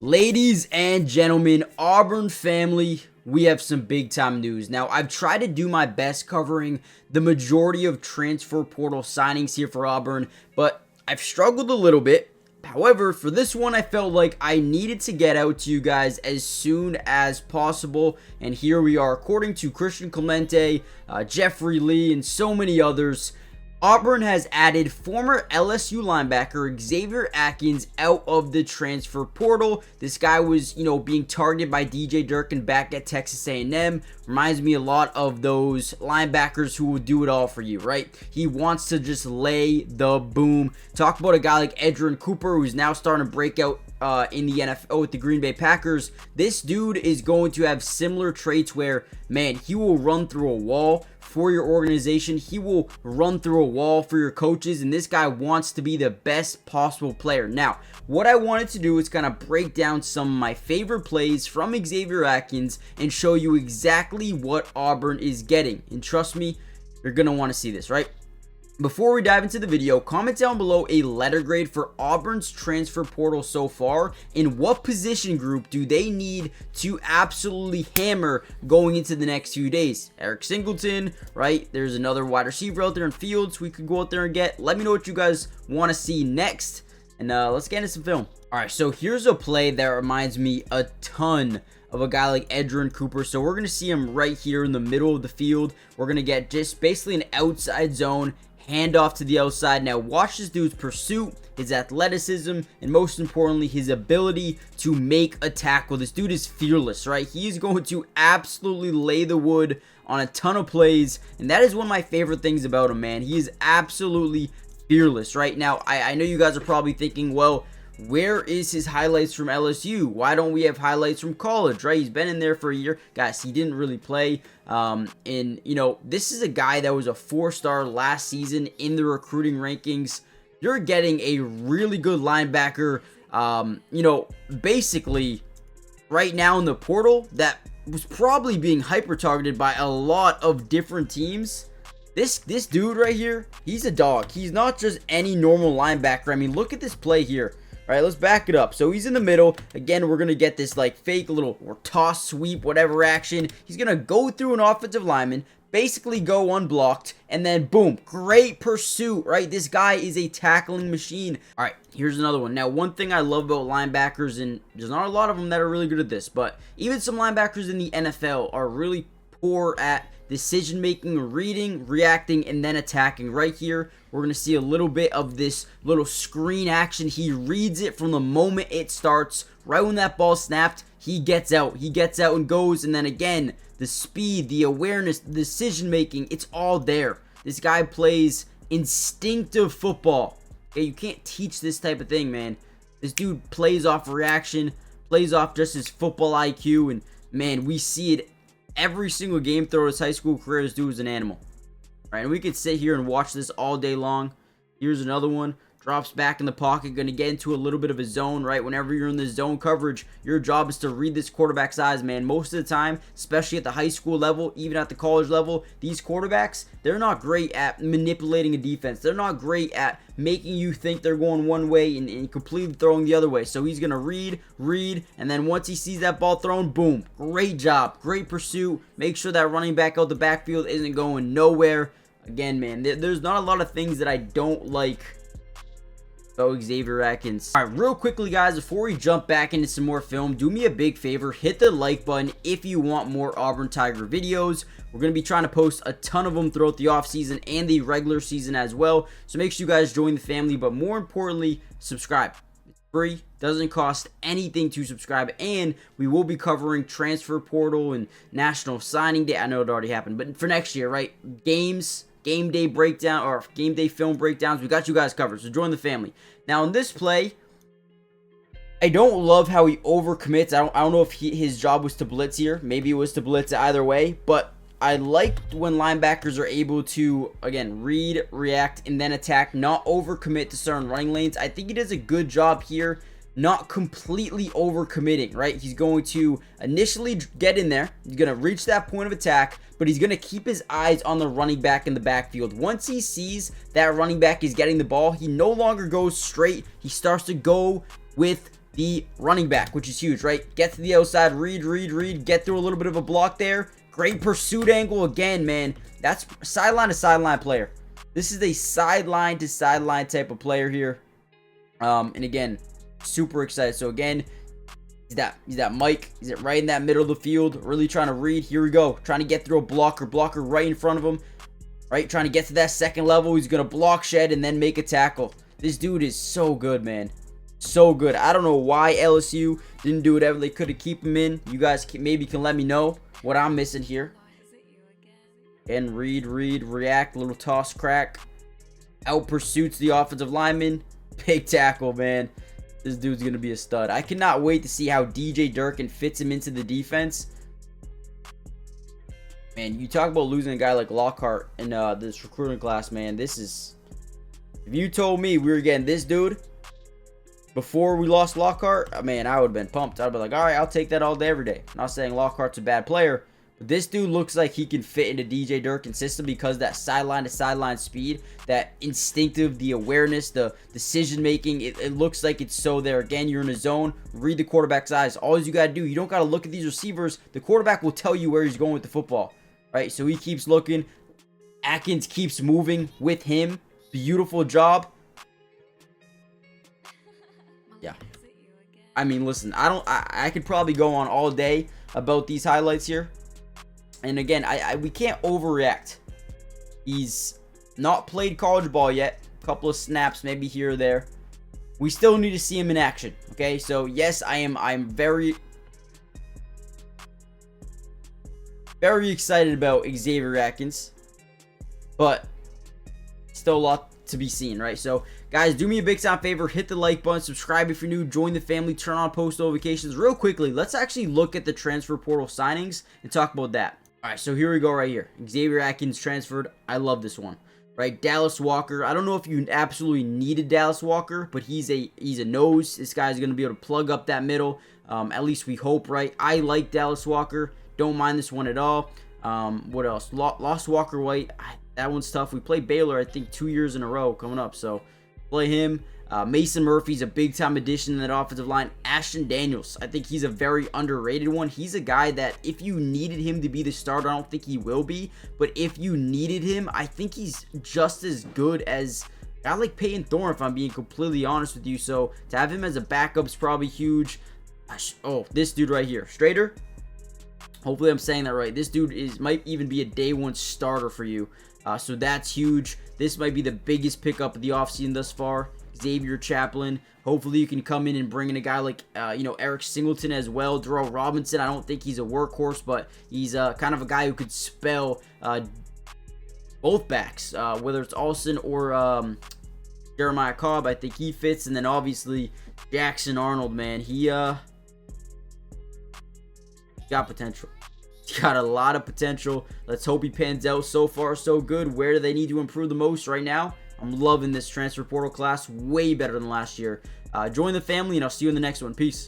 Ladies and gentlemen, Auburn family, we have some big time news. Now, I've tried to do my best covering the majority of transfer portal signings here for Auburn, but I've struggled a little bit. However, for this one, I felt like I needed to get out to you guys as soon as possible. And here we are, according to Christian Clemente, Jeffrey Lee, and so many others. Auburn has added former LSU linebacker Xavier Atkins out of the transfer portal. This guy was, being targeted by DJ Durkin back at Texas A&M. Reminds me a lot of those linebackers who will do it all for you, right? He wants to just lay the boom. Talk about a guy like Edgerrin Cooper, who's now starting to break out in the NFL with the Green Bay Packers. This dude is going to have similar traits where, man, he will run through a wall for your organization. He will run through a wall for your coaches, and this guy wants to be the best possible player. Now, what I wanted to do is kind of break down some of my favorite plays from Xavier Atkins and show you exactly what Auburn is getting. And trust me, you're going to want to see this, right? Before we dive into the video, comment down below a letter grade for Auburn's transfer portal so far, and what position group do they need to absolutely hammer going into the next few days. Eric Singleton, right? There's another wide receiver out there in Fields we could go out there and get. Let me know what you guys want to see next, and let's get into some film. All right, so here's a play that reminds me a ton of a guy like Edgerrin Cooper. So we're going to see him right here in the middle of the field. We're going to get just basically an outside zone handoff to the outside. Now watch this dude's pursuit, his athleticism, and most importantly, his ability to make a tackle. This dude is fearless, right? He's going to absolutely lay the wood on a ton of plays, and that is one of my favorite things about him, man. He is absolutely fearless. Right now, I know you guys are probably thinking, well, where is his highlights from LSU? Why don't we have highlights from college, right? He's been in there for a year. Guys, he didn't really play. This is a guy that was a 4-star last season in the recruiting rankings. You're getting a really good linebacker, basically right now in the portal that was probably being hyper-targeted by a lot of different teams. This dude right here, he's a dog. He's not just any normal linebacker. I mean, look at this play here. All right, let's back it up. So he's in the middle. Again, we're going to get this like fake little or toss, sweep, whatever action. He's going to go through an offensive lineman, basically go unblocked, and then boom, great pursuit, right? This guy is a tackling machine. All right, here's another one. Now, one thing I love about linebackers, and there's not a lot of them that are really good at this, but even some linebackers in the NFL are really poor at decision making, reading, reacting, and then attacking. Right here, we're going to see a little bit of this little screen action. He reads it from the moment it starts. Right when that ball snapped, he gets out. He gets out and goes, and then again, the speed, the awareness, the decision making, it's all there. This guy plays instinctive football. Okay, you can't teach this type of thing, man. This dude plays off reaction, plays off just his football IQ, and man, we see it every single game throughout his high school career. This dude is an animal. All right, and we could sit here and watch this all day long. Here's another one. Drops back in the pocket, going to get into a little bit of a zone, right? Whenever you're in the zone coverage, your job is to read this quarterback's eyes, man. Most of the time, especially at the high school level, even at the college level, these quarterbacks, they're not great at manipulating a defense. They're not great at making you think they're going one way and completely throwing the other way. So he's going to read, and then once he sees that ball thrown, boom. Great job. Great pursuit. Make sure that running back out the backfield isn't going nowhere. Again, man, there's not a lot of things that I don't like about Xavier Atkins. All right, real quickly, guys, before we jump back into some more film, do me a big favor, hit the like button if you want more Auburn Tiger videos. We're going to be trying to post a ton of them throughout the offseason and the regular season as well, so make sure you guys join the family, but more importantly, subscribe. It's free, doesn't cost anything to subscribe, and we will be covering transfer portal and national signing day. I know it already happened, but for next year, right? Games, game day breakdown, or game day film breakdowns, we got you guys covered, so join the family. Now in this play, I don't love how he overcommits. I don't know if his job was to blitz here. Maybe it was to blitz either way, but I liked when linebackers are able to, again, read, react, and then attack, not overcommit to certain running lanes. I think he does a good job here, not completely overcommitting, right? He's going to initially get in there. He's going to reach that point of attack, but he's going to keep his eyes on the running back in the backfield. Once he sees that running back is getting the ball, he no longer goes straight. He starts to go with the running back, which is huge, right? Get to the outside, read, get through a little bit of a block there. Great pursuit angle again, man. That's sideline to sideline player. This is a sideline to sideline type of player here. And again, super excited. So again, he's that Mike. He's right in that middle of the field, really trying to read. Here we go, trying to get through a blocker right in front of him, right? Trying to get to that second level. He's gonna block shed and then make a tackle. This dude is so good, man. So good. I don't know why LSU didn't do whatever they could to keep him in. You guys maybe can let me know what I'm missing here. And read, react, little toss crack. Out pursuits the offensive lineman. Big tackle, man. This dude's going to be a stud. I cannot wait to see how DJ Durkin fits him into the defense. Man, you talk about losing a guy like Lockhart in this recruiting class, man. This is... If you told me we were getting this dude before we lost Lockhart, man, I would have been pumped. I'd be like, all right, I'll take that all day, every day. I'm not saying Lockhart's a bad player, but this dude looks like he can fit into DJ Durkin's system because that sideline to sideline speed, that instinctive, the awareness, the decision making, it looks like it's so there. Again, you're in a zone, read the quarterback's eyes. All you got to do, you don't got to look at these receivers. The quarterback will tell you where he's going with the football, right? So he keeps looking. Atkins keeps moving with him. Beautiful job. Yeah. I mean, listen, I could probably go on all day about these highlights here. And again, we can't overreact. He's not played college ball yet. A couple of snaps maybe here or there. We still need to see him in action. Okay, so yes, I'm very excited about Xavier Atkins, but still a lot to be seen, right? So guys, do me a big time favor, hit the like button, subscribe if you're new, join the family, turn on post notifications. Real quickly, let's actually look at the transfer portal signings and talk about that. All right, so here we go right here. Xavier Atkins transferred. I love this one, right? Dallas Walker. I don't know if you absolutely needed Dallas Walker, but he's a nose. This guy's going to be able to plug up that middle. At least we hope, right? I like Dallas Walker. Don't mind this one at all. What else? Lost Walker White. That one's tough. We play Baylor, I think, 2 years in a row coming up. So play him. Mason Murphy's a big-time addition in that offensive line. Ashton Daniels, I think he's a very underrated one. He's a guy that if you needed him to be the starter, I don't think he will be. But if you needed him, I think he's just as good as a guy like Peyton Thorne, if I'm being completely honest with you. So to have him as a backup is probably huge. Oh, this dude right here. Strader. Hopefully I'm saying that right. This dude might even be a day one starter for you. So that's huge. This might be the biggest pickup of the offseason thus far. Xavier Chaplin. Hopefully you can come in and bring in a guy like, Eric Singleton as well. Darrell Robinson. I don't think he's a workhorse, but he's kind of a guy who could spell both backs, whether it's Alston or Jeremiah Cobb. I think he fits. And then obviously Jackson Arnold, man. He got potential. He's got a lot of potential. Let's hope he pans out. So far, so good. Where do they need to improve the most right now? I'm loving this transfer portal class. Way better than last year. Join the family, and I'll see you in the next one. Peace.